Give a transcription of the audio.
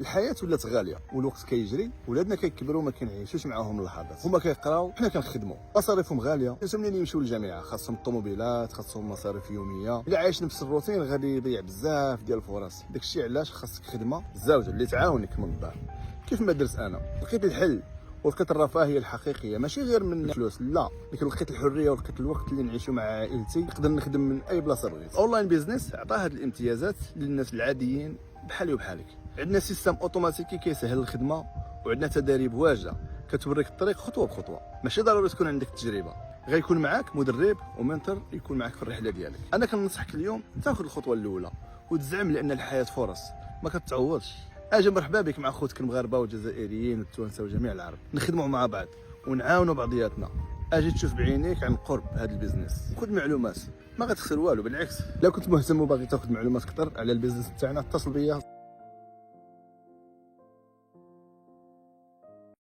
الحياه ولات غاليه والوقت كيجري، ولادنا كيكبروا ما كنعيشوش معاهم اللحظات، هما كيقراو حنا كنخدموا، مصاريفهم غاليه، حتى منين يمشيو للجامعه خاصهم الطوموبيلات، خاصهم مصاريف يوميه، الا عايش نفس الروتين غادي يضيع بزاف ديال الفرص. داكشي علاش خاصك خدمه زوجه اللي تعاونك من الدار. كيف ما درت انا لقيت الحل ولقيت الرفاهيه الحقيقيه، ماشي غير من الفلوس، لا، لكن لقيت الحريه ولقيت الوقت اللي نعيشو مع عائلتي، نقدر نخدم من اي بلاصه بغيت. اونلاين بيزنس عطى هاد الامتيازات للناس العاديين بحالي وبحالك. عندنا سيستم اوتوماتيكي كيسهل الخدمه، وعندنا تدريب واجده كتوريك الطريق خطوه بخطوه. ماشي ضروري تكون عندك تجربه، غيكون معاك مدرب ومنتور يكون معاك في الرحله ديالك. انا كننصحك اليوم تاخذ الخطوه الاولى وتزعم، لان الحياه فرص ما كتعوضش. اجي مرحبا بك مع خوتك المغاربه والجزائريين والتوانسه وجميع العرب، نخدموا مع بعض ونعاونوا بعضياتنا. اجي تشوف بعينيك عن قرب هذا البيزنس، خذ معلومات، ما غتخسر والو، بالعكس. لو كنت مهتم وباغي تاخذ معلومات اكثر على البيزنس تاعنا اتصل بيا.